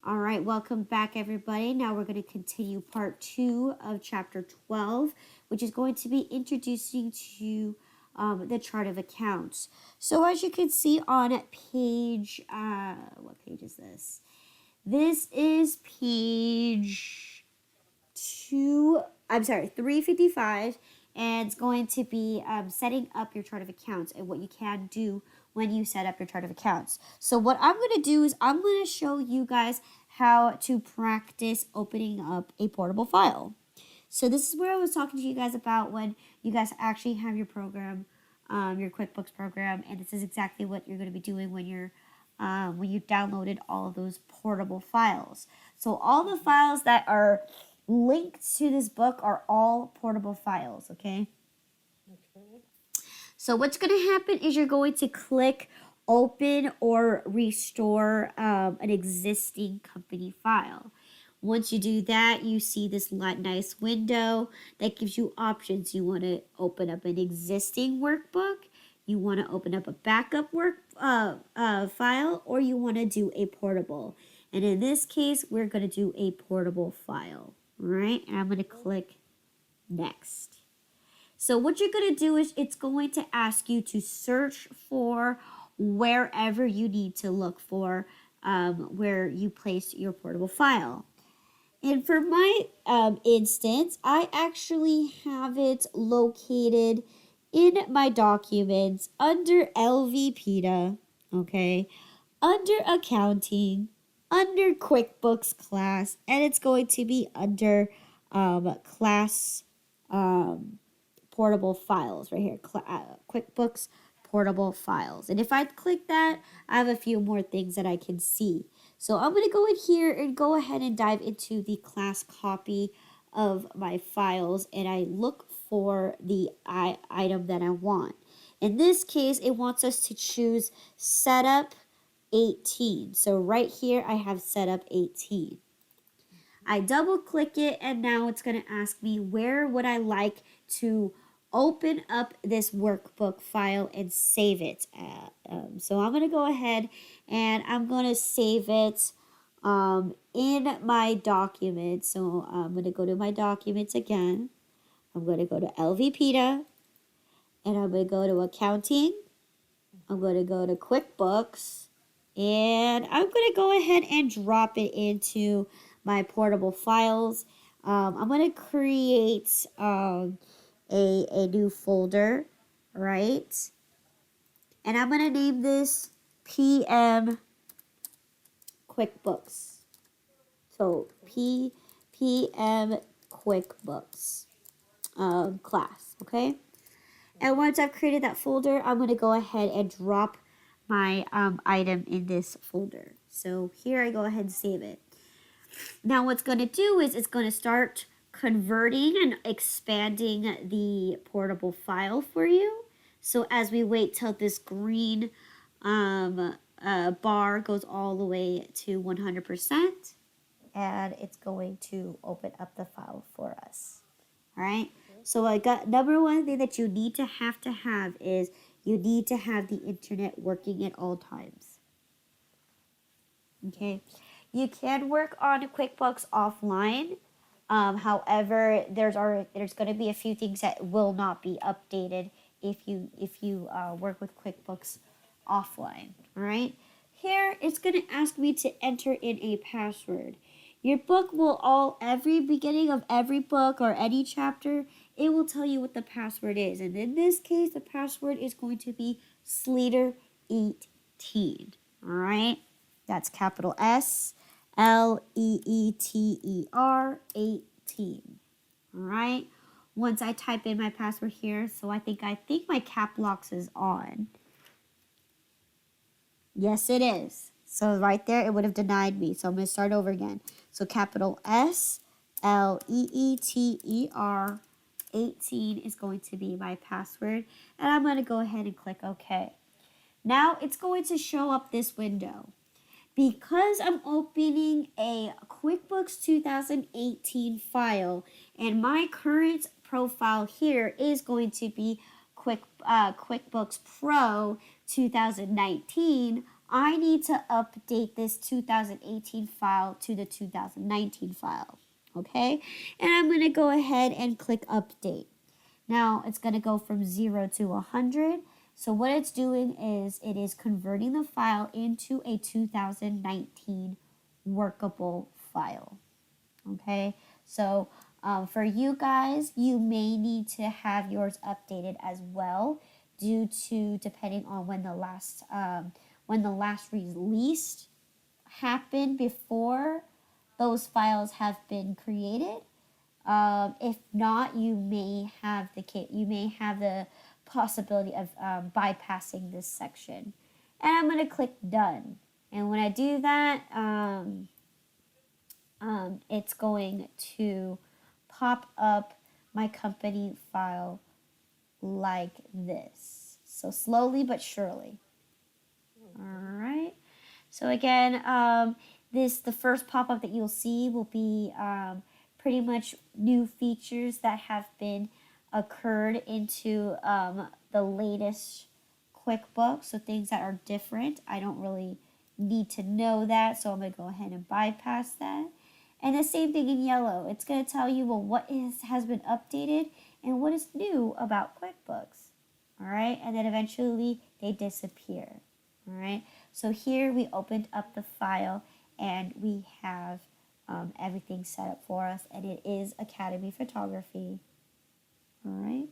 All right, welcome back, everybody. Now we're going to continue part 2 of chapter 12, which is going to be introducing to the chart of accounts. So, as you can see on page, what page is this? This is page 355, and it's going to be setting up your chart of accounts and what you can do when you set up your chart of accounts. So what I'm going to do is I'm going to show you guys how to practice opening up a portable file. So this is where I was talking to you guys about when you guys actually have your program, your QuickBooks program, and this is exactly what you're going to be doing when you downloaded all of those portable files. So all the files that are linked to this book are all portable files, okay? Okay. So what's going to happen is you're going to click open or restore an existing company file. Once you do that, you see this nice window that gives you options. You want to open up an existing workbook, you want to open up a backup file, or you want to do a portable. And in this case, we're going to do a portable file. All right, and I'm going to click next. So what you're going to do is it's going to ask you to search for wherever you need to look for where you place your portable file. And for my instance, I actually have it located in my documents under LVPTA, okay, under accounting, under QuickBooks class, and it's going to be under class portable files right here, QuickBooks portable files. And if I click that, I have a few more things that I can see. So I'm going to go in here and go ahead and dive into the class copy of my files, and I look for the item that I want. In this case, it wants us to choose setup 18. So right here, I have setup 18. I double click it, and now it's going to ask me where would I like to open up this workbook file and save it at. So I'm going to go ahead and I'm going to save it in my documents. So I'm going to go to my documents again. I'm going to go to LVPTA, and I'm going to go to accounting. I'm going to go to QuickBooks, and I'm going to go ahead and drop it into my portable files. I'm going to create a new folder, right? And I'm going to name this PM QuickBooks. So PM QuickBooks class, okay? And once I've created that folder, I'm going to go ahead and drop my item in this folder. So here I go ahead and save it. Now what's going to do is it's going to start converting and expanding the portable file for you. So as we wait till this green bar goes all the way to 100%, and it's going to open up the file for us. All right. So I got number one thing that you need to have is you need to have the internet working at all times. Okay. You can work on QuickBooks offline. However, there's going to be a few things that will not be updated if you work with QuickBooks offline. All right. Here, it's going to ask me to enter in a password. Your book will every beginning of every book or any chapter, it will tell you what the password is. And in this case, the password is going to be Sleater 18. All right. That's capital SLEETER 18. All right. Once I type in my password here, so I think my cap locks is on. Yes, it is. So right there, it would have denied me. So I'm going to start over again. So capital SLEETER 18 is going to be my password. And I'm going to go ahead and click OK. Now it's going to show up this window. Because I'm opening a QuickBooks 2018 file, and my current profile here is going to be QuickBooks Pro 2019, I need to update this 2018 file to the 2019 file. Okay, and I'm going to go ahead and click update. Now it's going to go from 0 to 100. So what it's doing is it is converting the file into a 2019 workable file. Okay, so for you guys, you may need to have yours updated as well, due to depending on when the last release happened before those files have been created. If not, you may have the possibility of bypassing this section. And I'm going to click done. And when I do that, it's going to pop up my company file like this. So slowly but surely. All right. So again, the first pop-up that you'll see will be pretty much new features that have been occurred into the latest QuickBooks. So things that are different. I don't really need to know that, so I'm going to go ahead and bypass that. And the same thing in yellow. It's going to tell you, well, what has been updated and what is new about QuickBooks. All right, and then eventually they disappear. All right, so here we opened up the file and we have everything set up for us, and it is Academy Photography. All right,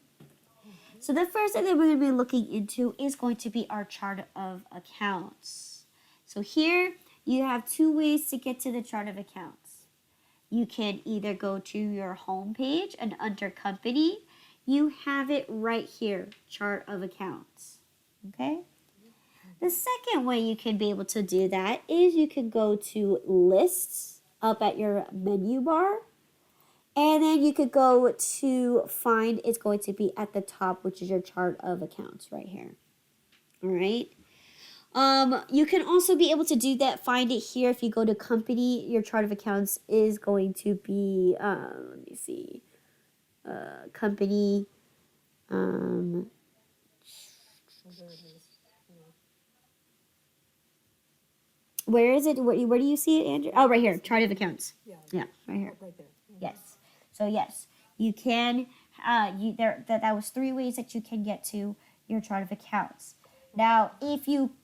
so the first thing that we're going to be looking into is going to be our chart of accounts. So here you have two ways to get to the chart of accounts. You can either go to your home page and under company, you have it right here, chart of accounts. Okay. The second way you can be able to do that is you can go to lists up at your menu bar, and then you could go to find, it's going to be at the top, which is your chart of accounts right here. All right. You can also be able to do that, find it here. If you go to company, your chart of accounts is going to be, let me see, company, where is it? Where do you see it, Andrew? Oh, right here, chart of accounts. Yeah, right here. Right there. Yes. So yes, you can. That was three ways that you can get to your chart of accounts. Now,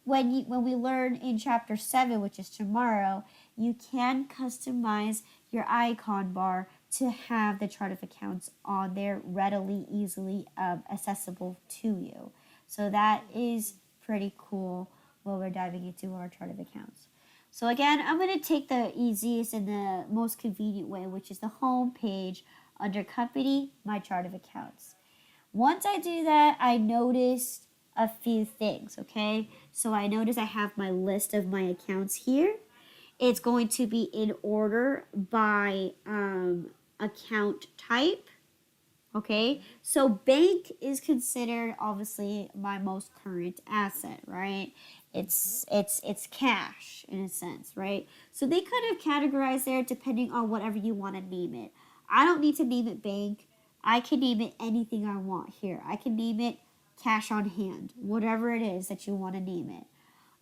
when we learn in chapter 7, which is tomorrow, you can customize your icon bar to have the chart of accounts on there, readily, easily accessible to you. So that is pretty cool while we're diving into our chart of accounts. So again, I'm going to take the easiest and the most convenient way, which is the home page under company, my chart of accounts. Once I do that, I noticed a few things, okay? So I notice I have my list of my accounts here. It's going to be in order by account type. Okay, so bank is considered obviously my most current asset, right? It's cash in a sense, right? So they kind of categorize there depending on whatever you want to name it. I don't need to name it bank. I can name it anything I want here. I can name it cash on hand, whatever it is that you want to name it.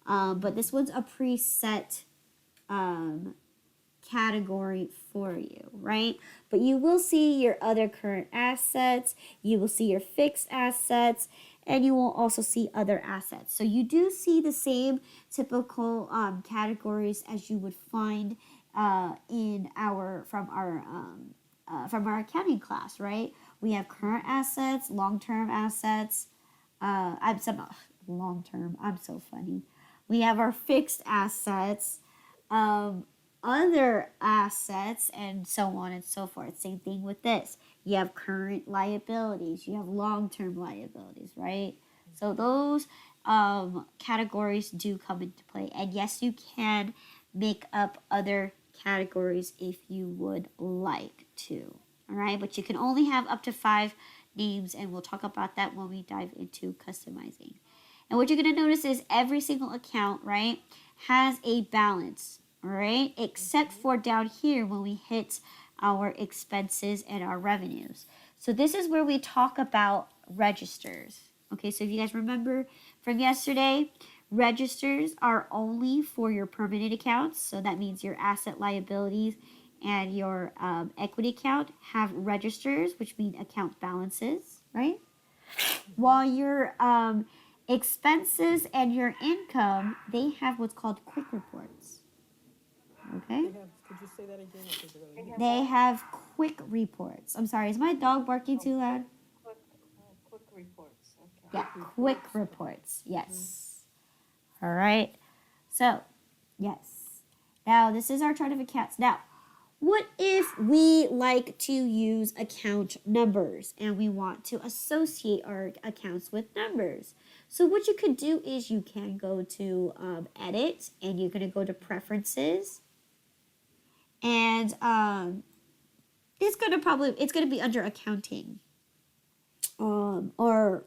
But this one's a preset category for you, right? But you will see your other current assets, you will see your fixed assets, and you will also see other assets. So you do see the same typical categories as you would find from our accounting class, right? We have current assets, long-term assets. Long-term. I'm so funny. We have our fixed assets. Other assets, and so on and so forth. Same thing with this. You have current liabilities, you have long-term liabilities, right? So those categories do come into play. And yes, you can make up other categories if you would like to. All right, but you can only have up to 5 names, and we'll talk about that when we dive into customizing. And what you're going to notice is every single account, right, has a balance. All right, except for down here when we hit our expenses and our revenues. So this is where we talk about registers. Okay, so if you guys remember from yesterday, Registers are only for your permanent accounts. So that means your asset liabilities and your equity account have registers, which mean account balances, right? While your expenses and your income, they have what's called quick reports. Okay? Could you say that again? I couldn't really hear. They have quick reports. I'm sorry, is my dog barking too loud? Quick reports. Okay. Yeah, quick reports. Yes. All right. So, yes. Now, this is our chart of accounts. Now, what if we like to use account numbers and we want to associate our accounts with numbers? So what you could do is you can go to edit, and you're going to go to preferences, and it's going to be under accounting, or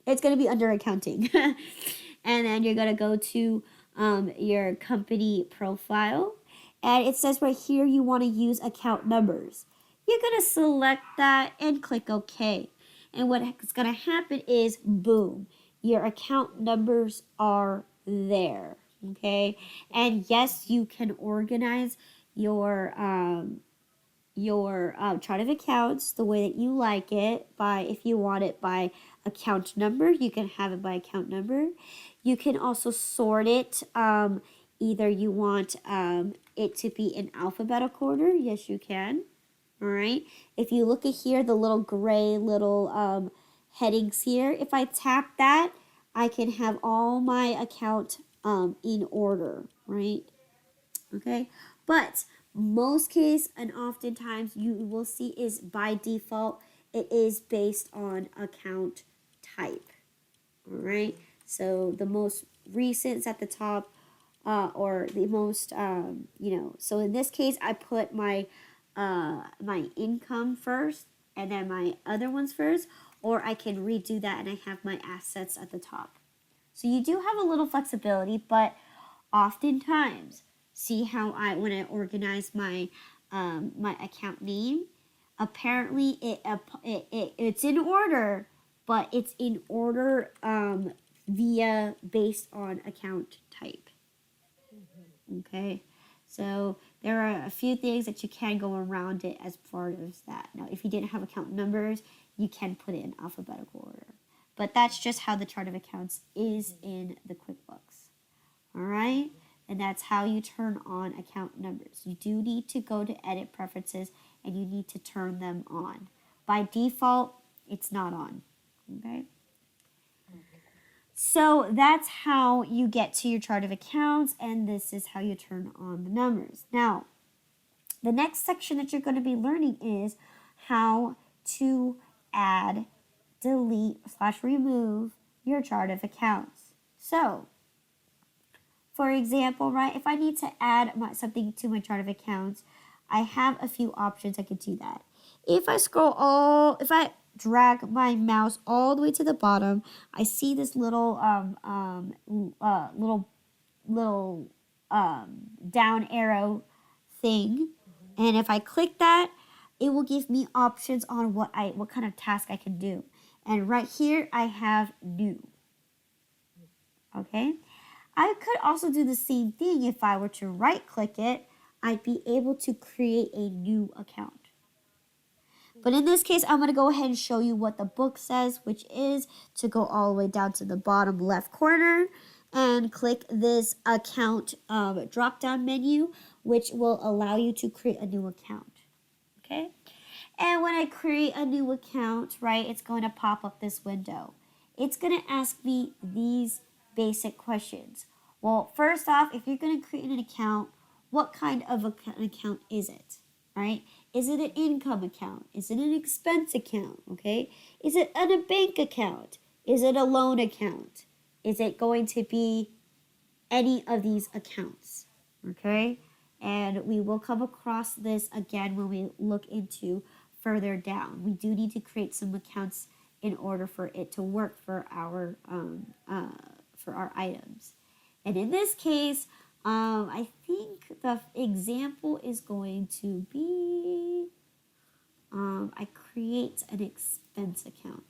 it's going to be under accounting. And then you're going to go to your company profile, and it says right here you want to use account numbers. You're going to select that and click OK. And what's going to happen is, boom, your account numbers are there. Okay, and yes, you can organize your chart of accounts the way that you like it, by, if you want it by account number, you can have it by account number. You can also sort it, either you want it to be in alphabetical order. Yes, you can. All right, if you look at here, the little gray little headings here, if I tap that, I can have all my account in order, right? Okay, but most case and oftentimes you will see is by default it is based on account type. All right, so the most recent is at the top, or the most so in this case I put my my income first and then my other ones first, or I can redo that and I have my assets at the top. So you do have a little flexibility, but oftentimes, see how when I organize my my account name, apparently it's in order, but it's in order via based on account type. Okay, so there are a few things that you can go around it as far as that. Now, if you didn't have account numbers, you can put it in alphabetical order, but that's just how the chart of accounts is in the QuickBooks. All right, and that's how you turn on account numbers. You do need to go to edit preferences and you need to turn them on. By default, it's not on. Okay, so that's how you get to your chart of accounts, and this is how you turn on the numbers. Now, the next section that you're going to be learning is how to add, delete / remove your chart of accounts. So, for example, right, if I need to add something to my chart of accounts, I have a few options I could do that. If I drag my mouse all the way to the bottom, I see this little down arrow thing, and if I click that, it will give me options on what kind of task I can do. And right here I have new. Okay, I could also do the same thing. If I were to right click it, I'd be able to create a new account. But in this case, I'm going to go ahead and show you what the book says, which is to go all the way down to the bottom left corner and click this account drop down menu, which will allow you to create a new account. Okay, and when I create a new account, right, it's going to pop up this window. It's going to ask me these basic questions. Well, first off, if you're going to create an account, what kind of an account is it, right? Is it an income account? Is it an expense account? Okay, is it a bank account? Is it a loan account? Is it going to be any of these accounts? Okay, and we will come across this again when we look into further down. We do need to create some accounts in order for it to work for our items. And in this case, I think the example is going to be I create an expense account.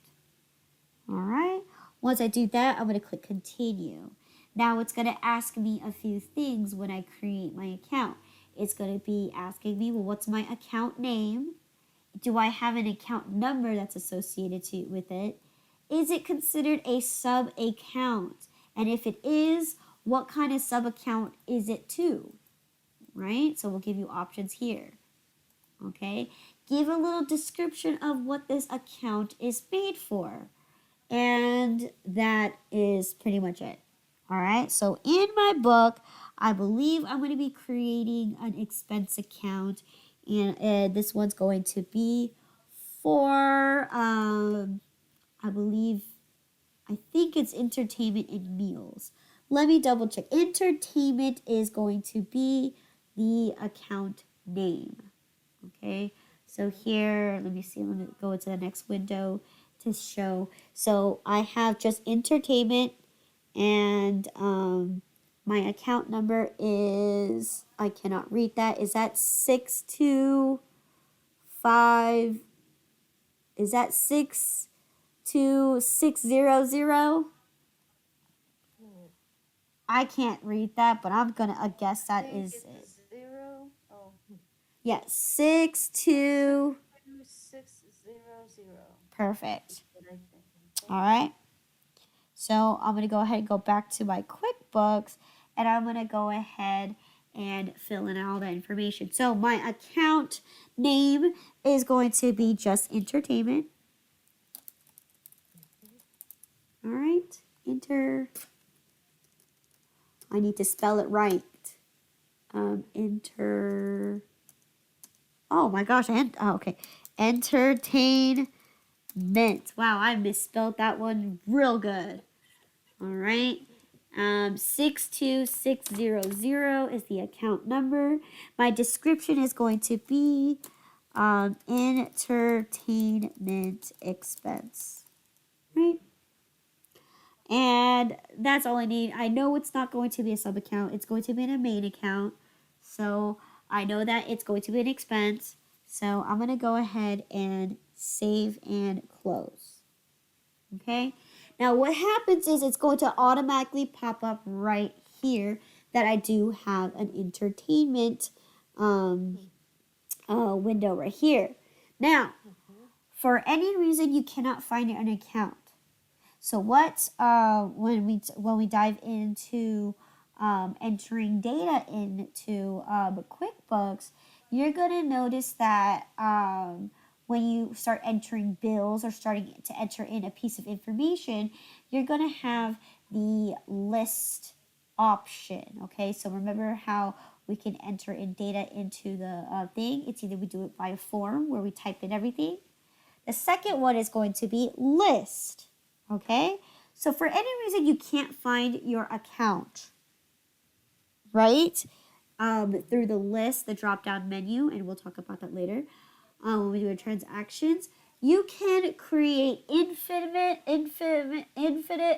All right. Once I do that, I'm going to click continue. Now it's going to ask me a few things when I create my account. It's going to be asking me, well, what's my account name? Do I have an account number that's associated with it? Is it considered a sub account? And if it is, what kind of sub account is it to? Right? So we'll give you options here. Okay? Give a little description of what this account is made for. And that is pretty much it. All right? So in my book, I believe I'm going to be creating an expense account. And this one's going to be for, I think it's entertainment and meals. Let me double check. Entertainment is going to be the account name. Okay, so here, let me see, let me go into the next window to show. So I have just entertainment, and my account number is, I cannot read that. Is that 625? Is that 62600? I can't read that, but I'm gonna guess that is it. 0. Oh. Yeah, 62. 2600. Perfect. What I think. All right. So I'm gonna go ahead and go back to my QuickBooks, and I'm gonna go ahead and fill in all that information. So my account name is going to be just entertainment. All right, enter. I need to spell it right. Enter. Oh my gosh, okay. Entertainment. Wow, I misspelled that one real good. All right. 62600 is the account number. My description is going to be entertainment expense. Right? And that's all I need. I know it's not going to be a sub account. It's going to be in a main account. So I know that it's going to be an expense. So I'm going to go ahead and save and close. Okay. Now what happens is it's going to automatically pop up right here that I do have an entertainment window right here. Now, for any reason you cannot find an account. So what when we dive into entering data into QuickBooks, you're gonna notice that when you start entering bills or starting to enter in a piece of information, you're gonna have the list option. Okay, so remember how we can enter in data into the thing. It's either we do it by a form where we type in everything. The second one is going to be list. Okay, so for any reason you can't find your account, right? Through the list, the drop-down menu, and we'll talk about that later when we do our transactions, you can create infinite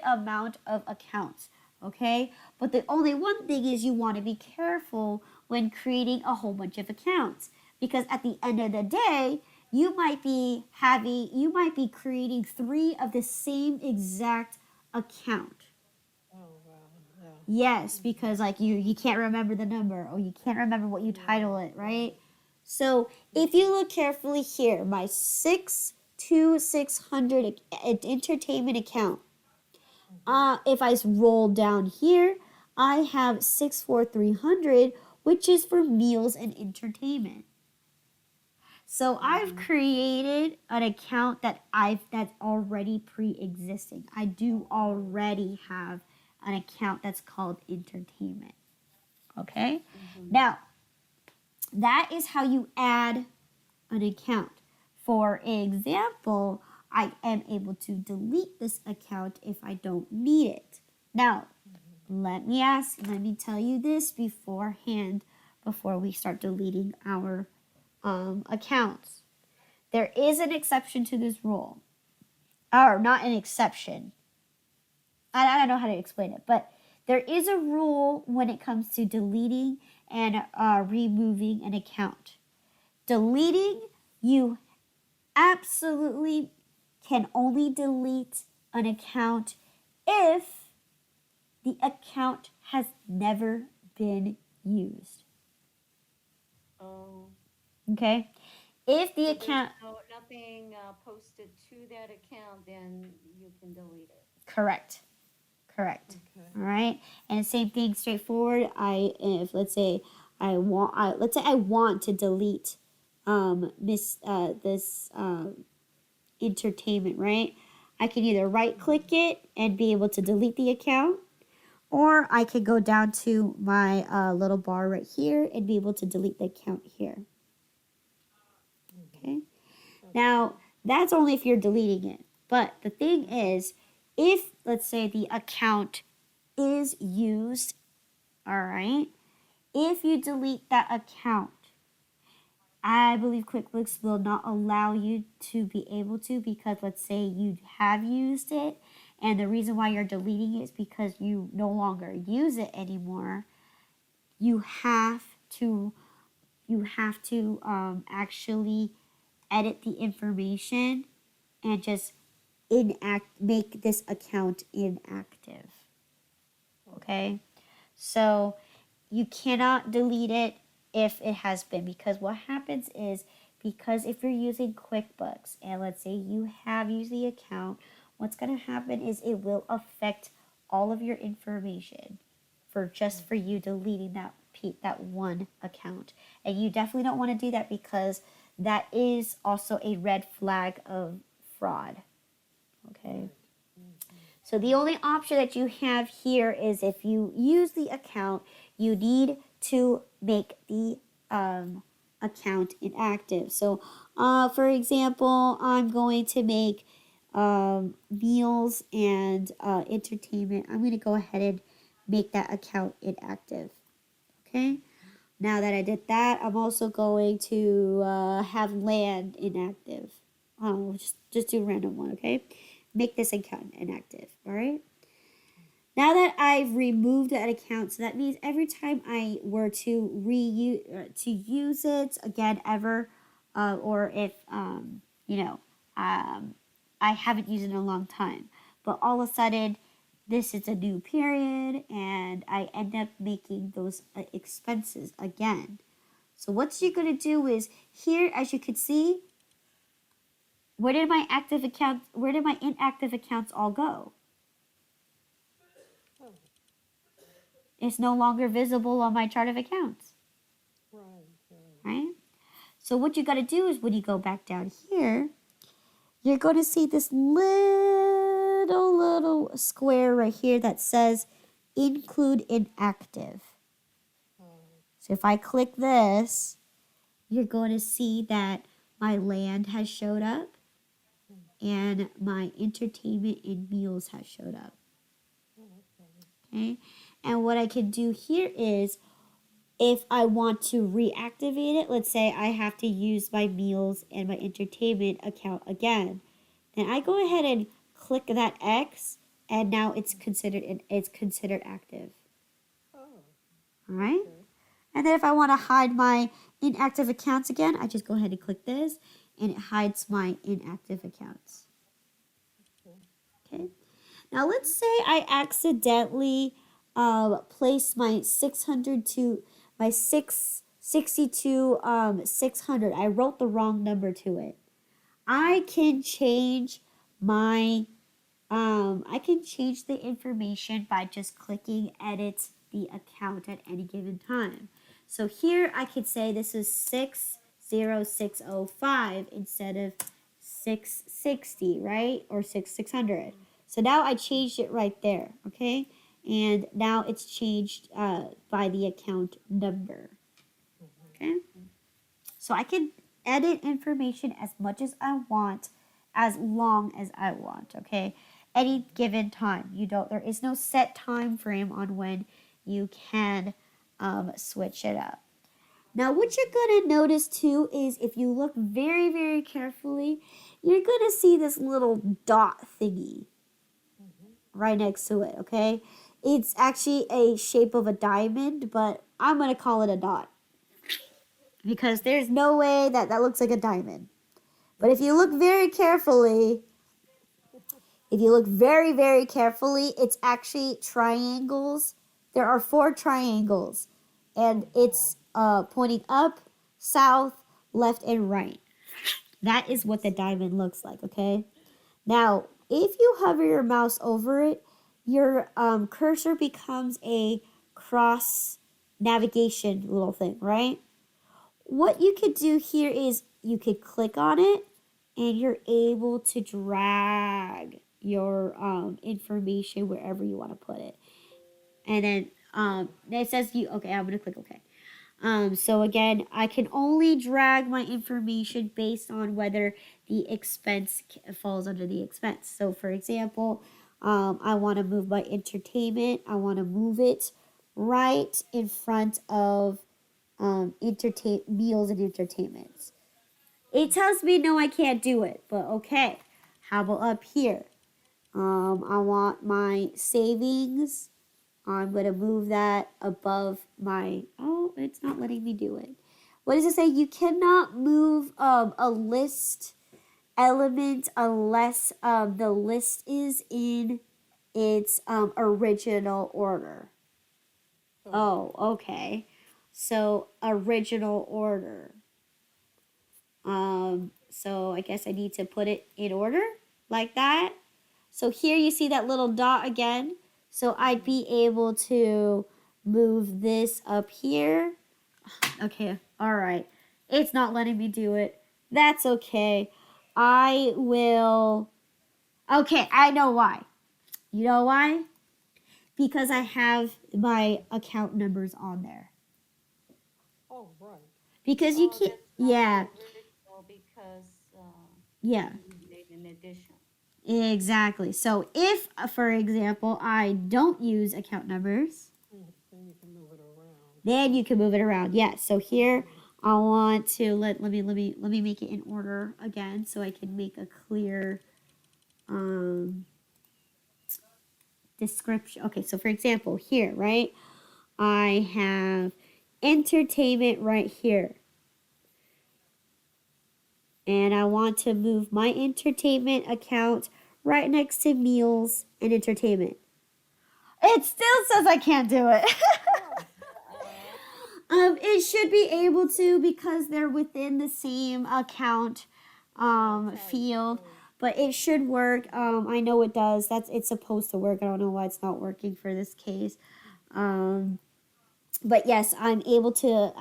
amount of accounts, okay? But the only one thing is you want to be careful when creating a whole bunch of accounts, because at the end of the day, you might be creating 3 of the same exact account. Oh, wow. Yeah. Yes, because like you can't remember the number or you can't remember what you title it, right? So if you look carefully here, my 62600 entertainment account, if I roll down here, I have 64300, which is for meals and entertainment. So I've created an account that's already pre-existing. I do already have an account that's called entertainment. Okay? Now, that is how you add an account. For example, I am able to delete this account if I don't need it. Now, let me tell you this beforehand before we start deleting our accounts. There is an exception to this rule. Or not an exception. I don't know how to explain it, but there is a rule when it comes to deleting and removing an account. Deleting, you absolutely can only delete an account if the account has never been used. Oh. Okay? If the So account, nothing posted to that account, then you can delete it. correct. Correct. Okay. All right. And same thing, straightforward. If let's say let's say I want to delete this entertainment, right? I can either right click it and be able to delete the account, or I could go down to my little bar right here and be able to delete the account here. Okay. Now, that's only if you're deleting it. But the thing is, if let's say the account is used, all right, if you delete that account, I believe QuickBooks will not allow you to be able to, because let's say you have used it and the reason why you're deleting it is because you no longer use it anymore. You have to actually edit the information and just make this account inactive. Okay? So you cannot delete it if it has been, because what happens is, because if you're using QuickBooks and let's say you have used the account, what's going to happen is it will affect all of your information for you deleting that one account. And you definitely don't want to do that, because that is also a red flag of fraud. Okay? So the only option that you have here is, if you use the account, you need to make the account inactive. So, for example, I'm going to make meals and entertainment. I'm going to go ahead and make that account inactive. Okay. Now that I did that, I'm also going to have land inactive. Just do a random one, okay? Make this account inactive, all right? Now that I've removed that account, so that means every time I were to use it again ever, or if I haven't used it in a long time, but all of a sudden this is a new period and I end up making those expenses again. So what you're gonna do is, here, as you can see, where did my inactive accounts all go? Oh, It's no longer visible on my chart of accounts, right, right. right? So what you got to do is, when you go back down here, you're going to see this little square right here that says include inactive. So if I click this, you're going to see that my land has showed up and my entertainment and meals has showed up. Okay? And what I can do here is, if I want to reactivate it, let's say I have to use my meals and my entertainment account again, then I go ahead and click that X, and now it's considered active. Oh, All right? okay. And then if I want to hide my inactive accounts again, I just go ahead and click this, and it hides my inactive accounts. Okay. Now let's say I accidentally placed my 662 600. I wrote the wrong number to it. I can change the information by just clicking edit the account at any given time. So here I could say this is 60605 instead of 660, right? Or 600. So now I changed it right there, okay? And now it's changed by the account number, okay? So I can edit information as much as I want, as long as I want, okay? Any given time. There is no set time frame on when you can switch it up. Now, what you're going to notice too is, if you look very, very carefully, you're going to see this little dot thingy right next to it, okay? It's actually a shape of a diamond, but I'm going to call it a dot, because there's no way that looks like a diamond. But if you look very carefully, If you look very, very carefully, it's actually triangles. There are 4 triangles, and it's pointing up, south, left, and right. That is what the diamond looks like, okay? Now, if you hover your mouse over it, your cursor becomes a cross navigation little thing, right? What you could do here is you could click on it and you're able to drag your information wherever you want to put it. And then it says you, okay, I'm going to click okay. So again, I can only drag my information based on whether the expense falls under the expense. So for example, I want to move my entertainment. I want to move it right in front of meals and entertainments. It tells me no, I can't do it, but okay. How about up here? I want my savings. I'm going to move that above my, oh, it's not letting me do it. What does it say? You cannot move a list element unless the list is in its original order. Oh, okay. So original order. So I guess I need to put it in order like that. So here you see that little dot again. So I'd be able to move this up here. Okay, all right. It's not letting me do it. That's okay. I will. Okay, I know why. You know why? Because I have my account numbers on there. Oh, right. Because you Oh, can't. that's not Yeah, the original because yeah. you made an addition. Exactly. So if, for example, I don't use account numbers, Then you can move it around. then you can move it around. Yes. So here I want to let me make it in order again so I can make a clear description. Okay. So for example, here, right? I have entertainment right here. And I want to move my entertainment account right next to meals and entertainment. It still says I can't do it. It should be able to because they're within the same account field, but it should work. I know it does. It's supposed to work. I don't know why it's not working for this case. But yes, I'm able to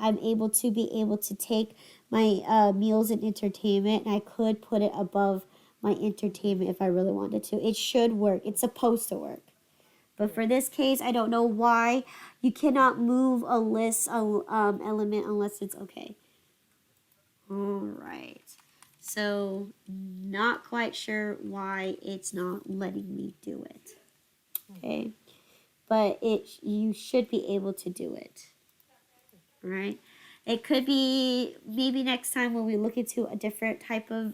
be able to take my meals and entertainment, and I could put it above my entertainment if I really wanted to. It should work. It's supposed to work. But for this case, I don't know why you cannot move a list element unless it's okay. All right. So not quite sure why it's not letting me do it. Okay. But you should be able to do it. All right. It could be maybe next time when we look into a different type of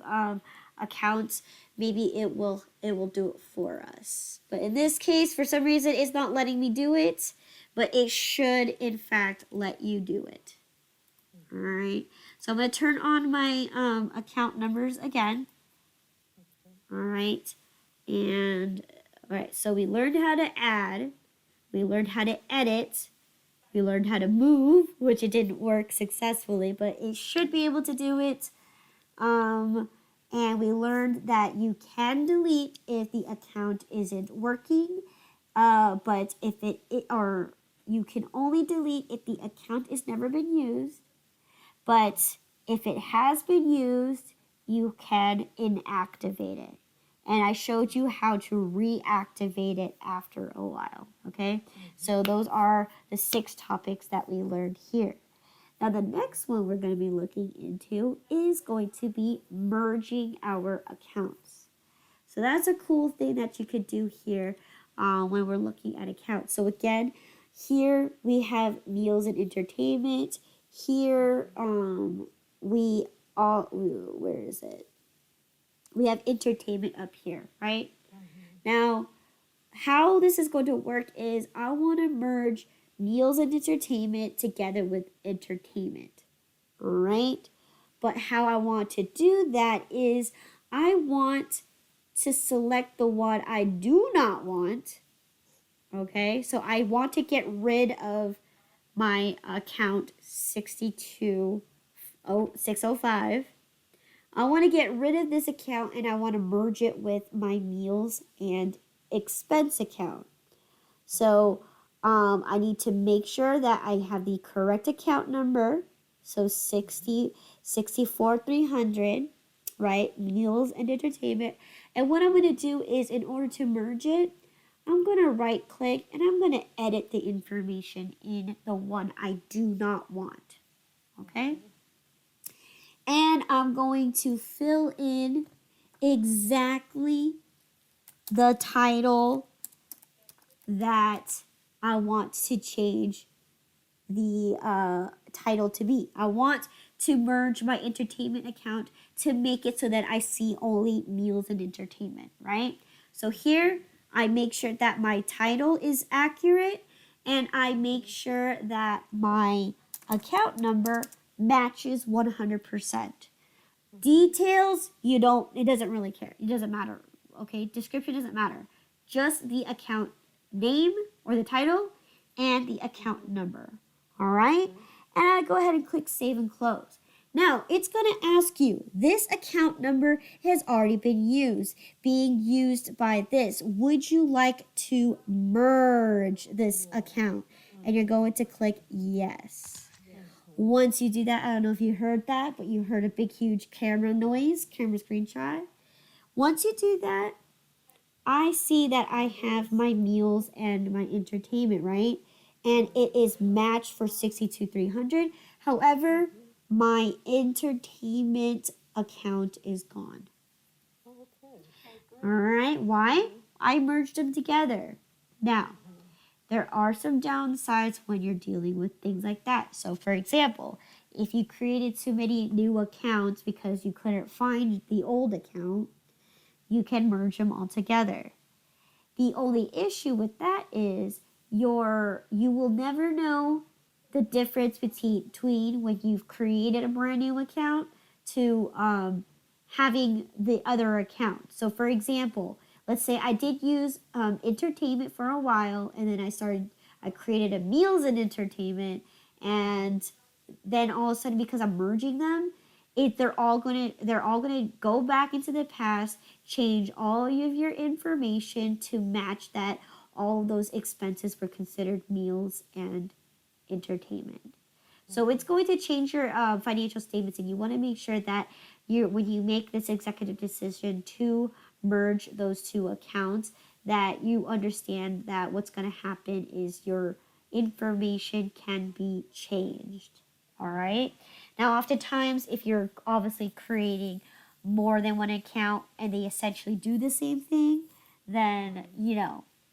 accounts, maybe it will do it for us. But in this case, for some reason, it's not letting me do it. But it should, in fact, let you do it. All right. So I'm going to turn on my account numbers again. All right. And all right. So we learned how to add. We learned how to edit. We learned how to move, which it didn't work successfully, but it should be able to do it. And we learned that you can delete if the account isn't working, but if or you can only delete if the account has never been used. But if it has been used, you can inactivate it. And I showed you how to reactivate it after a while, okay? So those are the 6 topics that we learned here. Now the next one we're going to be looking into is going to be merging our accounts. So that's a cool thing that you could do here when we're looking at accounts. So again, here we have meals and entertainment. Here where is it? We have entertainment up here, right? Now, how this is going to work is I want to merge meals and entertainment together with entertainment, all right? But how I want to do that is I want to select the one I do not want. Okay, so I want to get rid of my account 62605. I want to get rid of this account and I want to merge it with my meals and expense account. So I need to make sure that I have the correct account number. So 300, right? Meals and entertainment. And what I'm going to do is, in order to merge it, I'm going to right click and I'm going to edit the information in the one I do not want. Okay? And I'm going to fill in exactly the title that I want to change the title to be. I want to merge my entertainment account to make it so that I see only meals and entertainment, right? So here I make sure that my title is accurate and I make sure that my account number matches 100%. Details, it doesn't really care. It doesn't matter, okay? Description doesn't matter. Just the account name or the title and the account number, all right? And I go ahead and click Save and Close. Now, it's going to ask you, this account number has already been being used by this. Would you like to merge this account? And you're going to click Yes. Once you do that, I don't know if you heard that, but you heard a big, huge camera screenshot. Once you do that, I see that I have my meals and my entertainment, right? And it is matched for 62,300. However, my entertainment account is gone. Okay. All right, why? I merged them together. Now, there are some downsides when you're dealing with things like that. So, for example, if you created too many new accounts because you couldn't find the old account, you can merge them all together. The only issue with that is you will never know the difference between when you've created a brand new account to having the other account. So, for example, let's say I did use entertainment for a while, and then I created a meals and entertainment, and then all of a sudden, because I'm merging them, they're all gonna go back into the past, change all of your information to match that all of those expenses were considered meals and entertainment. So it's going to change your financial statements, and you want to make sure that when you make this executive decision to merge those two accounts, that you understand that what's going to happen is your information can be changed. All right. Now, oftentimes, if you're obviously creating more than one account and they essentially do the same thing, then,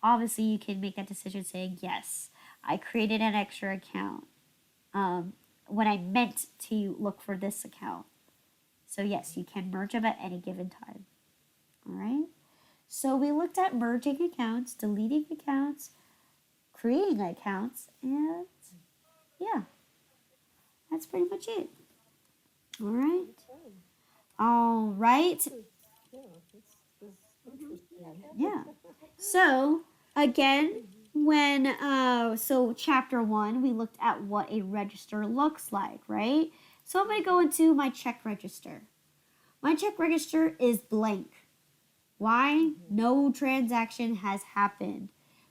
obviously you can make that decision saying, yes, I created an extra account when I meant to look for this account. So, yes, you can merge them at any given time. All right. So, we looked at merging accounts, deleting accounts, creating accounts, and yeah. That's pretty much it. All right. Okay. All right. Yeah, it's interesting. Yeah. So again, so chapter 1, we looked at what a register looks like, right? So I'm going to go into my check register. My check register is blank. Why? No transaction has happened.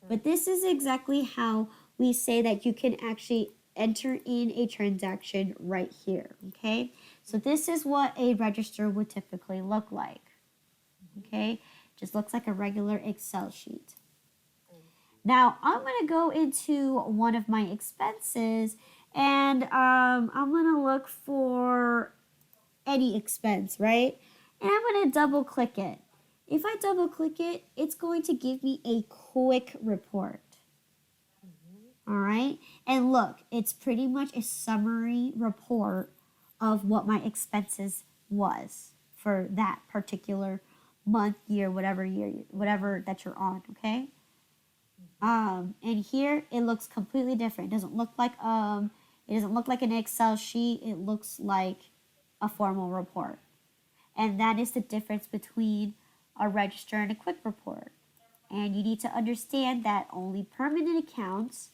But this is exactly how we say that you can actually enter in a transaction right here, okay? So this is what a register would typically look like, okay? Just looks like a regular Excel sheet. Now, I'm going to go into one of my expenses, and I'm going to look for any expense, right? And I'm going to double click it. If I double click it, it's going to give me a quick report. All right. And look, it's pretty much a summary report of what my expenses was for that particular month, year, whatever that you're on. Okay. And here it looks completely different. It doesn't look like an Excel sheet. It looks like a formal report. And that is the difference between a register and a quick report. And you need to understand that only permanent accounts,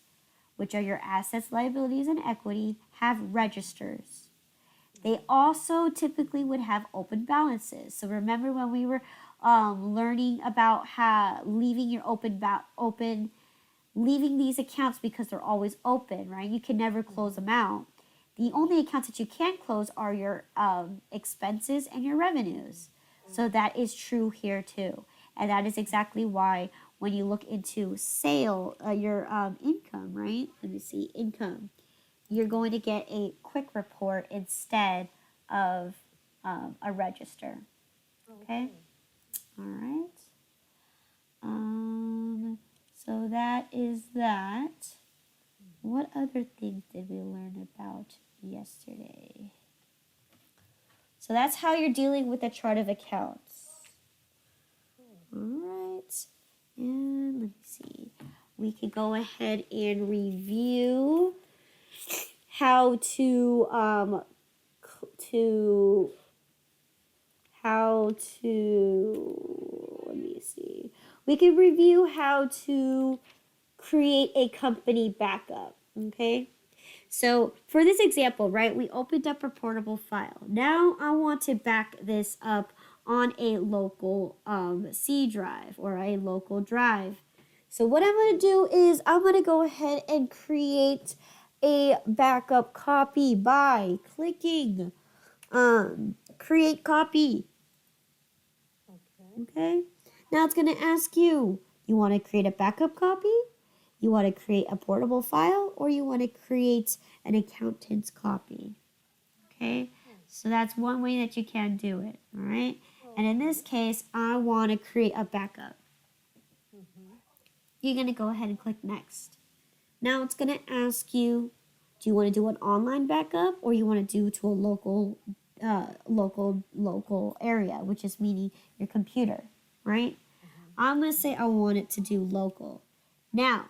which are your assets, liabilities, and equity, have registers. They also typically would have open balances. So remember when we were learning about how leaving your leaving these accounts because they're always open, right? You can never close them out. The only accounts that you can close are your expenses and your revenues. So that is true here too. And that is exactly why when you look into your income, right? Let me see, income. You're going to get a quick report instead of a register. Okay? All right. So that is that. What other things did we learn about yesterday? So that's how you're dealing with a chart of accounts. All right. And let me see. We could go ahead and review how to let me see. We could review how to create a company backup, okay? So for this example, right, we opened up a portable file. Now I want to back this up on a local C drive or a local drive. So what I'm going to do is I'm going to go ahead and create a backup copy by clicking create copy. Okay. Now it's going to ask you want to create a backup copy? You want to create a portable file, or you want to create an accountant's copy? Okay, so that's one way that you can do it, all right? And in this case, I want to create a backup. You're going to go ahead and click next. Now it's going to ask you, do you want to do an online backup, or you want to do to a local area, which is meaning your computer, right? I'm going to say I want it to do local. Now,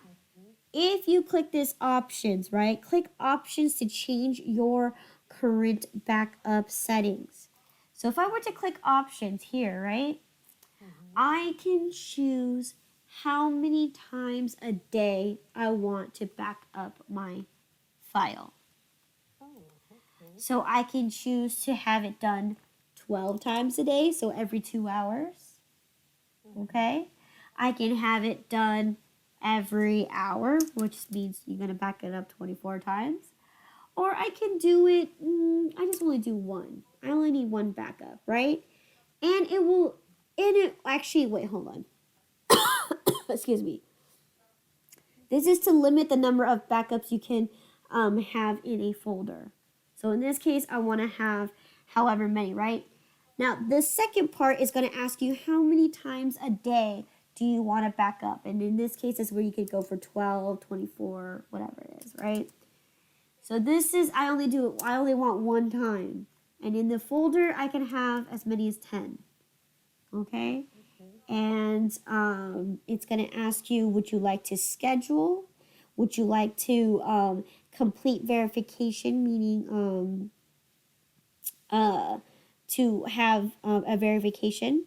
if you click this options, right? Click options to change your current backup settings. So if I were to click options here, right? I can choose how many times a day I want to back up my file. So I can choose to have it done 12 times a day, so every 2 hours. Okay? I can have it done every hour, which means you're going to back it up 24 times. Or I can do it, I just only do one. I only need one backup, right? And actually, wait, hold on. Excuse me. This is to limit the number of backups you can have in a folder. So in this case, I want to have however many, right? Now, the second part is going to ask you how many times a day do you want to back up? And in this case, is where you could go for 12, 24, whatever it is, right? So this is, I only want one time. And in the folder, I can have as many as 10. Okay? And it's going to ask you, would you like to schedule? Would you like to complete verification, meaning to have a verification?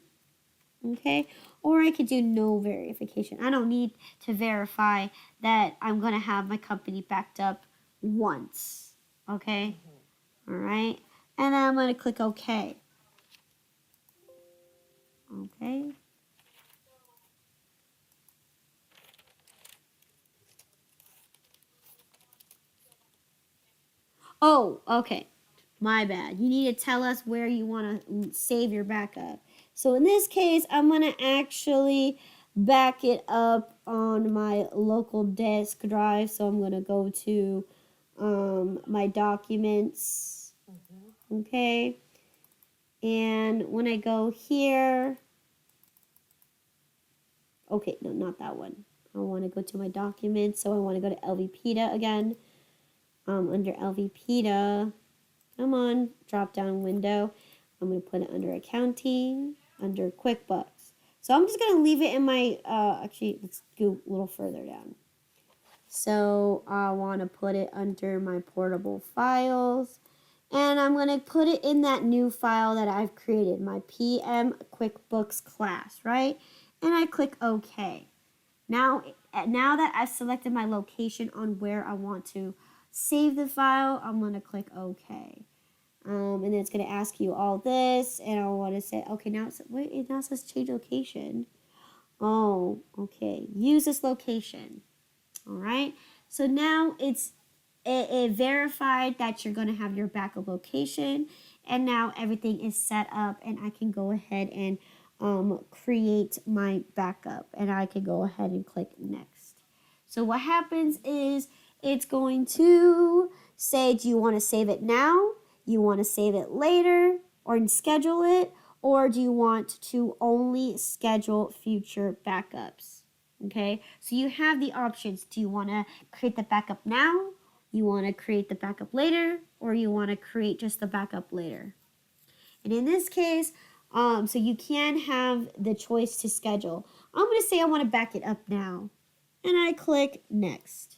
Okay? Or I could do no verification. I don't need to verify that I'm going to have my company backed up once. Okay? All right? And then I'm going to click OK. Okay? Oh, okay. My bad. You need to tell us where you want to save your backup. So in this case, I'm going to actually back it up on my local disk drive. So I'm going to go to my documents. Okay. And when I go here, okay, no, not that one. I want to go to my documents. So I want to go to LVPTA again. Under LVPTA, come on, drop down window. I'm going to put it under accounting, under QuickBooks. So I'm just going to leave it in my, actually, let's go a little further down. So I want to put it under my portable files. And I'm going to put it in that new file that I've created, my PM QuickBooks class, right? And I click OK. Now that I've selected my location on where I want to save the file, I'm going to click OK. And then it's going to ask you all this, and I want to say, okay, now it now says change location. Oh, okay, use this location. All right, so now it verified that you're going to have your backup location, and now everything is set up, and I can go ahead and create my backup, and I can go ahead and click next. So what happens is it's going to say, do you want to save it now? You want to save it later or schedule it? Or do you want to only schedule future backups? Okay, so you have the options. Do you want to create the backup now? You want to create the backup later? Or you want to create just the backup later? And in this case, so you can have the choice to schedule. I'm going to say I want to back it up now. And I click next.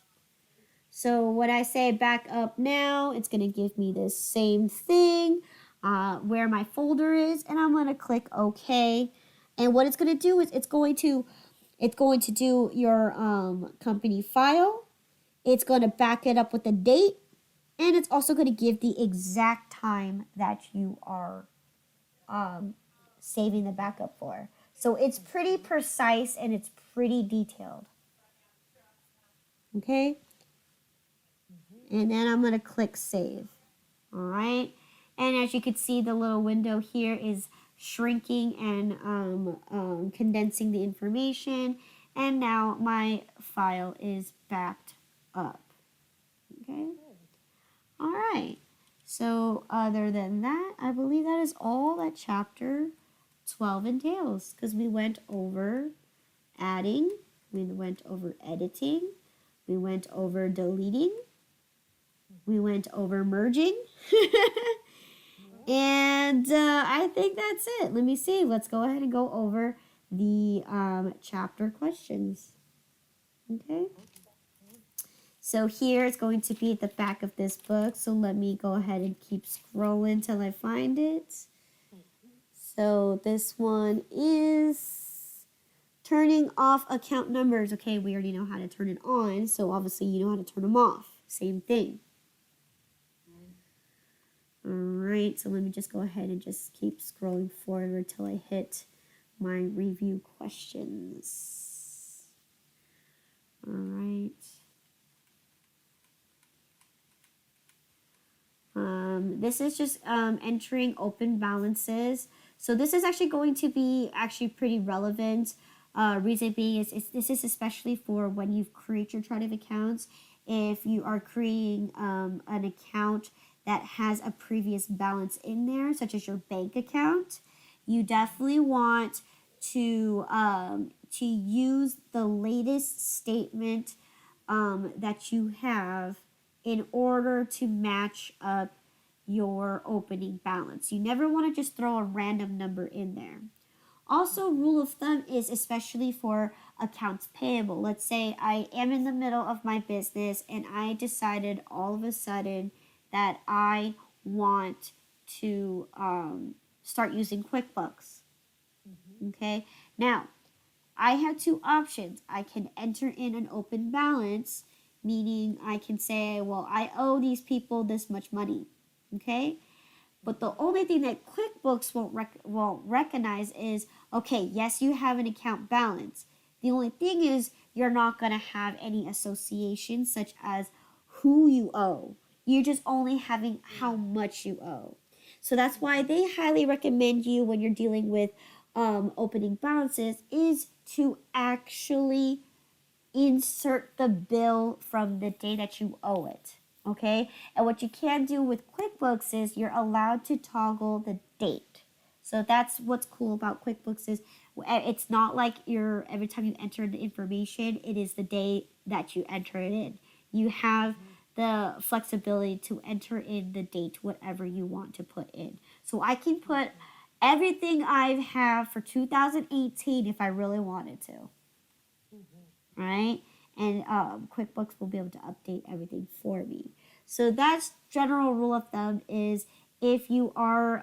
So when I say back up now, it's going to give me this same thing, where my folder is, and I'm going to click OK. And what it's going to do is it's going to do your company file. It's going to back it up with the date, and it's also going to give the exact time that you are saving the backup for. So it's pretty precise and it's pretty detailed. Okay? And then I'm going to click save. All right. And as you can see, the little window here is shrinking and condensing the information. And now my file is backed up. Okay. All right. So other than that, I believe that is all that chapter 12 entails, because we went over adding, we went over editing, we went over deleting, we went over merging. And I think that's it. Let me see. Let's go ahead and go over the chapter questions. Okay. So here it's going to be at the back of this book. So let me go ahead and keep scrolling till I find it. So this one is turning off account numbers. Okay, we already know how to turn it on. So obviously you know how to turn them off. Same thing. All right, so let me just go ahead and just keep scrolling forward until I hit my review questions. All right. This is just entering open balances. So this is actually going to be pretty relevant. Reason being is this is especially for when you create your chart of accounts. If you are creating an account that has a previous balance in there, such as your bank account, you definitely want to use the latest statement that you have in order to match up your opening balance. You never want to just throw a random number in there. Also, rule of thumb is especially for accounts payable. Let's say I am in the middle of my business and I decided all of a sudden that I want to start using QuickBooks. Okay, now I have two options. I can enter in an open balance, meaning I can say, well, I owe these people this much money. Okay, but the only thing that QuickBooks won't recognize is, okay, yes, you have an account balance. The only thing is you're not going to have any association such as who you owe. You're just only having how much you owe. So that's why they highly recommend you when you're dealing with opening balances is to actually insert the bill from the day that you owe it. Okay, and what you can do with QuickBooks is you're allowed to toggle the date. So that's what's cool about QuickBooks is it's not like every time you enter the information, it is the day that you enter it in. You have the flexibility to enter in the date, whatever you want to put in. So I can put everything I have for 2018 if I really wanted to. Right? And QuickBooks will be able to update everything for me. So that's general rule of thumb is if you are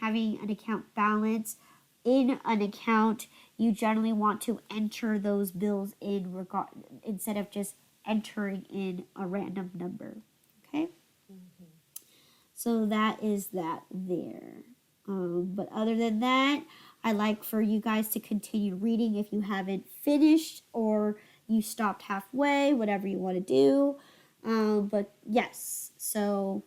having an account balance in an account, you generally want to enter those bills in regard instead of just entering in a random number. Okay, so that is that there. But other than that, I like for you guys to continue reading if you haven't finished or you stopped halfway, whatever you want to do. But yes, so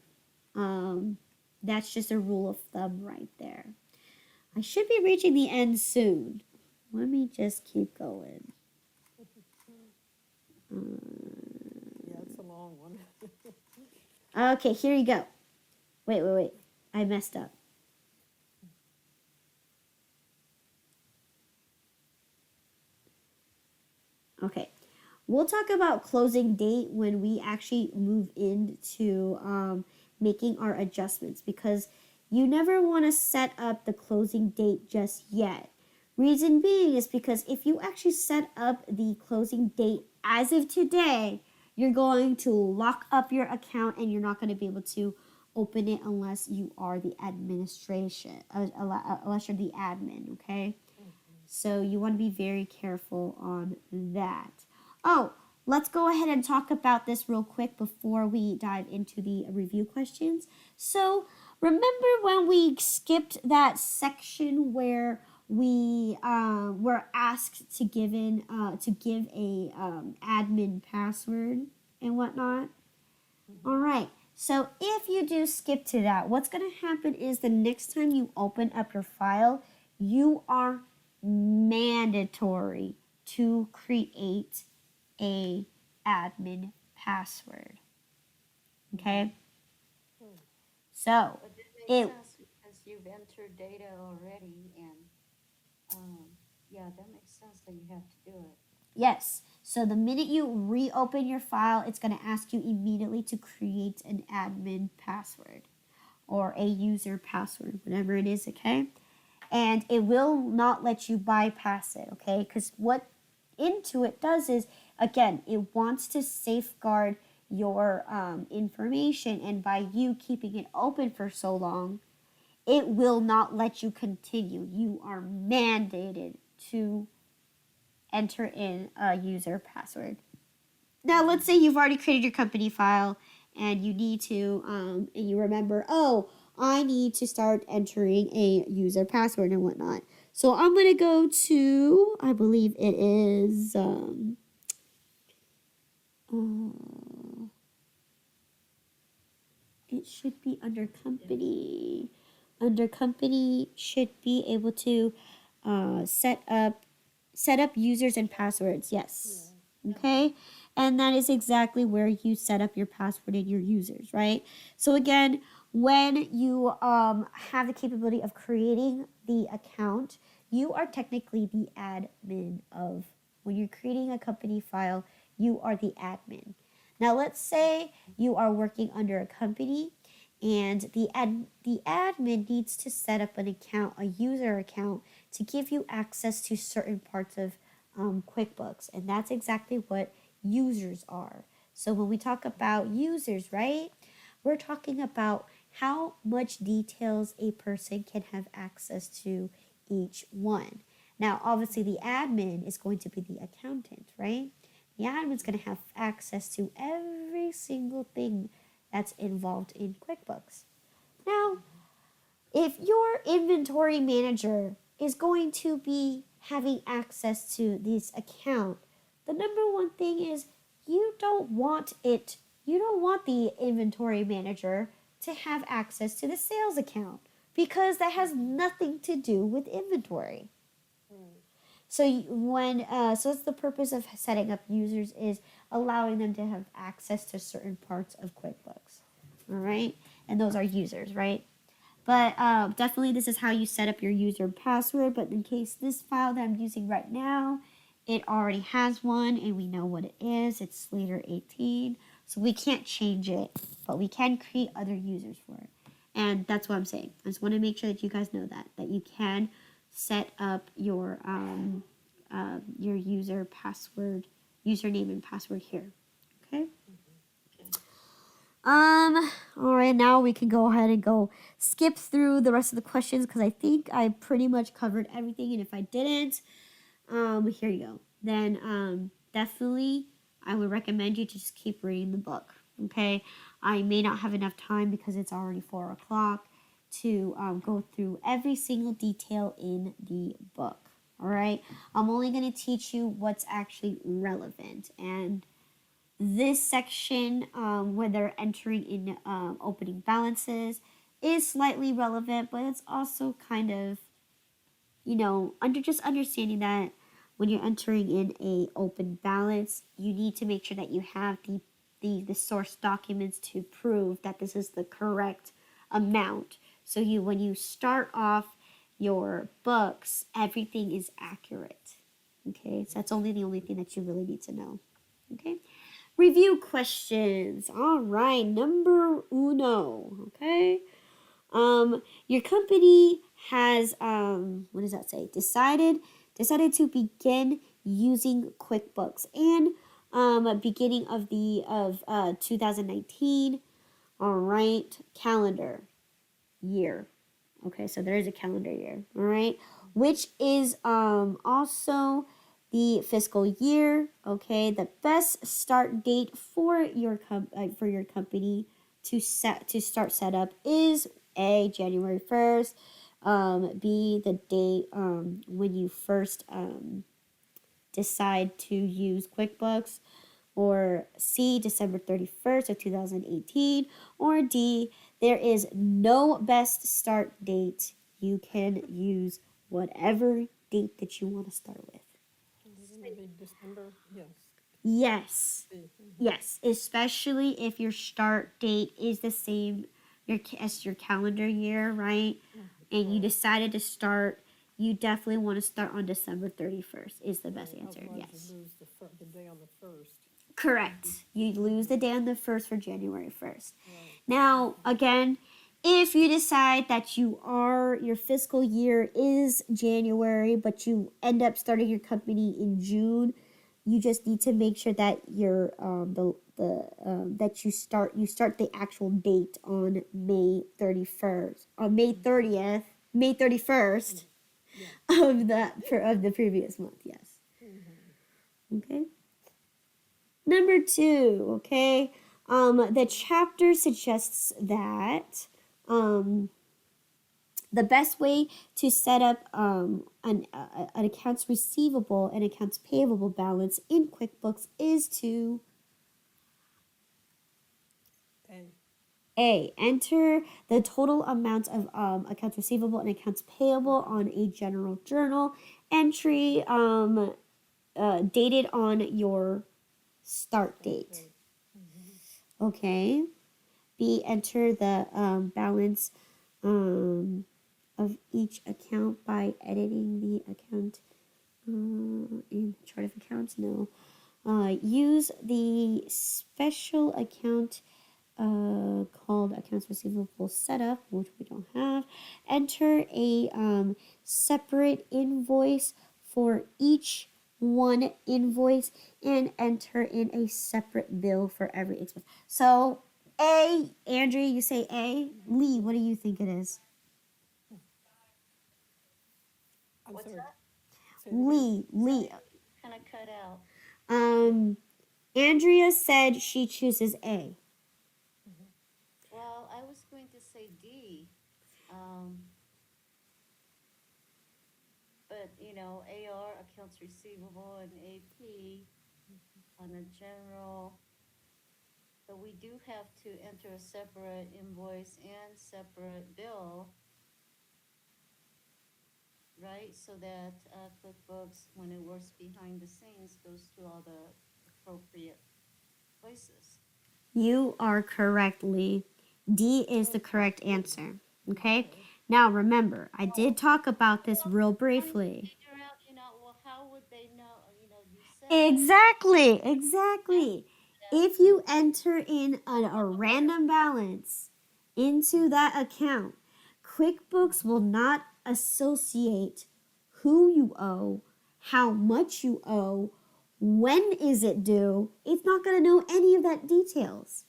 that's just a rule of thumb right there. I should be reaching the end soon. Let me just keep going. Yeah, it's a long one. Okay, here you go. Wait. I messed up. Okay. We'll talk about closing date when we actually move into making our adjustments because you never want to set up the closing date just yet. Reason being is because if you actually set up the closing date as of today, you're going to lock up your account and you're not going to be able to open it unless you are the administration, unless you're the admin, okay? So you want to be very careful on that. Oh, let's go ahead and talk about this real quick before we dive into the review questions. So remember when we skipped that section where we were asked to give a admin password and whatnot? All right. So if you do skip to that, what's going to happen is the next time you open up your file, you are mandatory to create a admin password. Okay? So, But that makes it sense because you've entered data already and, yeah, that makes sense that you have to do it. yes. So the minute you reopen your file, it's going to ask you immediately to create an admin password or a user password, whatever it is, okay? And it will not let you bypass it, okay? Because what Intuit does is, again, it wants to safeguard your information, and by you keeping it open for so long, it will not let you continue. You are mandated to enter in a user password. Now, let's say you've already created your company file and you need to, and you remember, oh, I need to start entering a user password and whatnot. So I'm going to go to, I believe it is, it should be under company. Under company should be able to set up users and passwords. Yes. Okay. And that is exactly where you set up your password and your users, right? So again, when you have the capability of creating the account, you are technically the admin of. When you're creating a company file, you are the admin. Now, let's say you are working under a company and the admin needs to set up an account, a user account, to give you access to certain parts of QuickBooks. And that's exactly what users are. So when we talk about users, right, we're talking about how much details a person can have access to each one. Now, obviously, the admin is going to be the accountant, right? The admin's going to have access to every single thing that's involved in QuickBooks. Now, if your inventory manager is going to be having access to this account, the number one thing is you don't want the inventory manager to have access to the sales account because that has nothing to do with inventory. So so that's the purpose of setting up users is allowing them to have access to certain parts of QuickBooks. All right, and those are users, right? But definitely this is how you set up your user password. But in case this file that I'm using right now, it already has one and we know what it is. It's Slater 18. So we can't change it, but we can create other users for it. And that's what I'm saying. I just want to make sure that you guys know that you can set up your username and password here. Okay. All right, now we can go ahead and go skip through the rest of the questions because I think I pretty much covered everything. And if I didn't, here you go. Then, definitely, I would recommend you to just keep reading the book. Okay, I may not have enough time because it's already 4 o'clock to go through every single detail in the book. All right, I'm only going to teach you what's actually relevant and this section, where they're entering in opening balances, is slightly relevant, but it's also kind of, just understanding that when you're entering in a open balance, you need to make sure that you have the source documents to prove that this is the correct amount. So when you start off your books, everything is accurate. Okay, so that's the only thing that you really need to know. Okay. Review questions. All right, number uno. Okay. Your company has what does that say? Decided to begin using QuickBooks and beginning of 2019. All right, calendar year. Okay, so there is a calendar year. All right, which is also the fiscal year. Okay, the best start date for your company to start setup is A, January 1st. B, the date when you first decide to use QuickBooks, or C, December 31st of 2018, or D, there is no best start date. You can use whatever date that you want to start with. Maybe December, yes. Yes. Yes, especially if your start date is the same as your calendar year, right? And you decided to start, you definitely want to start on December 31st is the best answer. Otherwise Yes. you lose the day on the first. Correct. You lose the day on the 1st for January 1st. Now, again, if you decide that your fiscal year is January, but you end up starting your company in June, you just need to make sure that that you start the actual date on May 31st, on May 30th, May 31st of the previous month. Yes. Okay. Number 2, okay, the chapter suggests that the best way to set up an accounts receivable and accounts payable balance in QuickBooks is to A, enter the total amount of accounts receivable and accounts payable on a general journal entry dated on your start date. Okay. B, enter the balance of each account by editing the account in the chart of accounts. No. Use the special account called accounts receivable setup, which we don't have. Enter a separate invoice for each one invoice and enter in a separate bill for every expense. So A, Andrea, you say A. Lee, what do you think it is? I'm What's sorry. that? Say it again. Lee. Kind of cut out. Andrea said she chooses A. Well, I was going to say D. But, AR, accounts receivable, and AP on a general. But we do have to enter a separate invoice and separate bill, right? So that QuickBooks, when it works behind the scenes, goes to all the appropriate places. You are correct, Lee. D is the correct answer. Okay? Now remember, I did talk about this real briefly. Figure out, well, how would they know? You said. Exactly. If you enter in a random balance into that account, QuickBooks will not associate who you owe, how much you owe, when is it due. It's not going to know any of that details.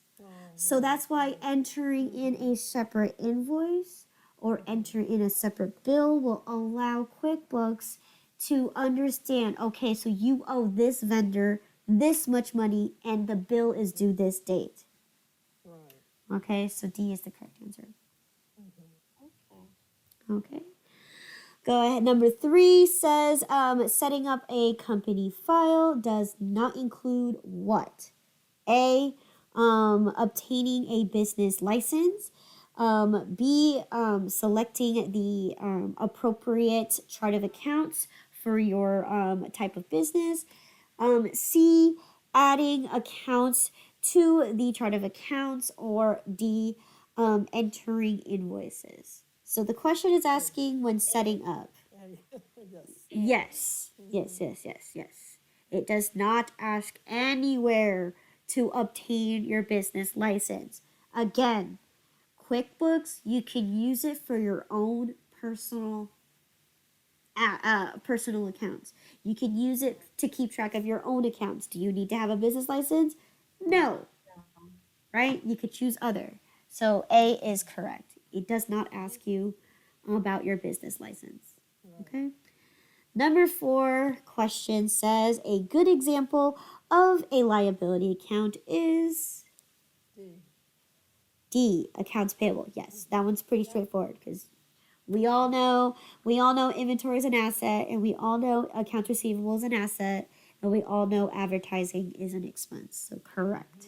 So that's why entering in a separate invoice or enter in a separate bill will allow QuickBooks to understand, okay, so you owe this vendor this much money and the bill is due this date. Right. Okay, so D is the correct answer. Okay. Okay. Go ahead. Number 3 says setting up a company file does not include what? A, obtaining a business license. B, selecting the appropriate chart of accounts for your type of business. C, adding accounts to the chart of accounts. Or D, entering invoices. So the question is asking when setting up. Yes. Yes. It does not ask anywhere to obtain your business license. Again, QuickBooks, you can use it for your own personal accounts. You can use it to keep track of your own accounts. Do you need to have a business license? No, No. right? You could choose other. So A is correct. It does not ask you about your business license. Okay? Number 4 question says a good example of a liability account is D. D, accounts payable. Yes, that one's pretty straightforward because we all know inventory is an asset, and we all know accounts receivable is an asset, and we all know advertising is an expense. So correct.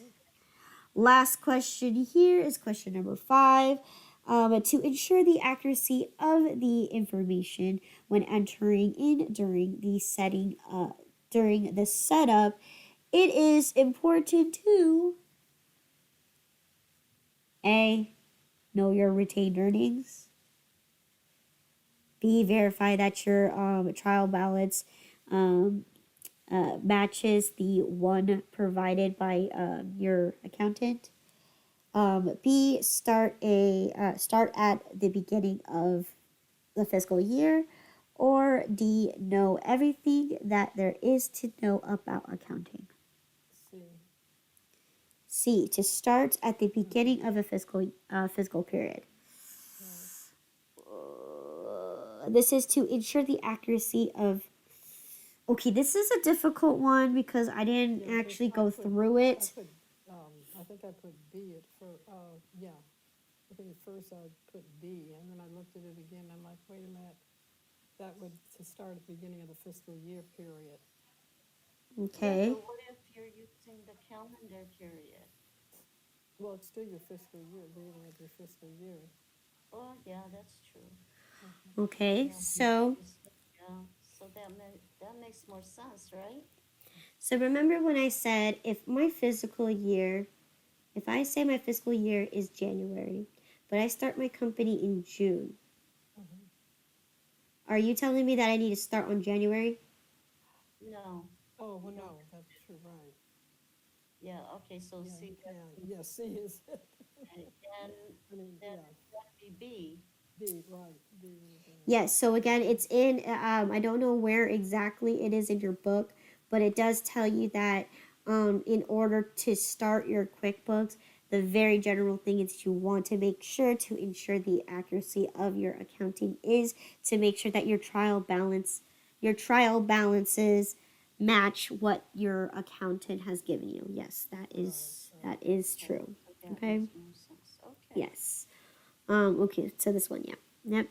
Last question here is question number 5. To ensure the accuracy of the information when entering in during the setup, it is important to A, know your retained earnings. B, verify that your trial balance matches the one provided by your accountant. B, start at the beginning of the fiscal year. Or D, know everything that there is to know about accounting. C. C, to start at the beginning of a fiscal period. This is to ensure the accuracy of. Okay, this is a difficult one because I didn't actually go through it. I think I put B at first. Yeah. I think at first I put B, and then I looked at it again. I'm like, wait a minute. That would to start at the beginning of the fiscal year period. Okay. Yeah, but what if you're using the calendar period? Well, it's still your fiscal year, beginning of your fiscal year. Oh, yeah, that's true. Okay, Yeah. so Yeah, so that makes more sense, right? remember when I said if I say my fiscal year is January, but I start my company in June, are you telling me that I need to start on January? No. Oh, well, You don't. no, that's true, right. Yeah, okay, so Yeah, C, you that's can. Yeah, C is, and I mean, then yeah, that'd be B. D, right, D would have been. Yes, so again, it's in, I don't know where exactly it is in your book, but it does tell you that in order to start your QuickBooks, the very general thing is you want to make sure to ensure the accuracy of your accounting is to make sure that your trial balances match what your accountant has given you. Yes, that is true. So that Okay. makes more sense. Okay. Yes. Okay, so this one, yeah. Yep.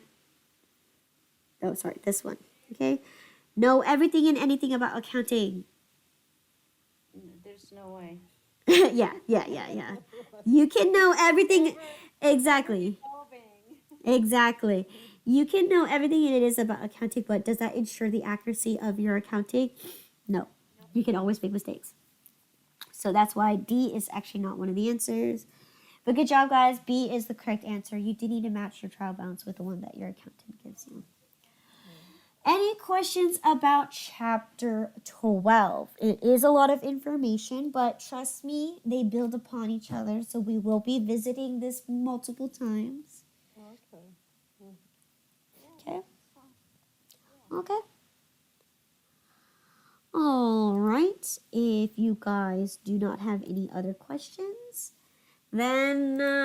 Oh, sorry, this one. Okay. Know everything and anything about accounting. There's no way. Yeah. You can know everything. Exactly. Exactly. You can know everything it is about accounting, but does that ensure the accuracy of your accounting? No. You can always make mistakes. So that's why D is actually not one of the answers. But good job, guys. B is the correct answer. You do need to match your trial balance with the one that your accountant gives you. Any questions about chapter 12? It is a lot of information, but trust me, they build upon each other, so we will be visiting this multiple times. Okay. Okay? Okay. All right. If you guys do not have any other questions, Then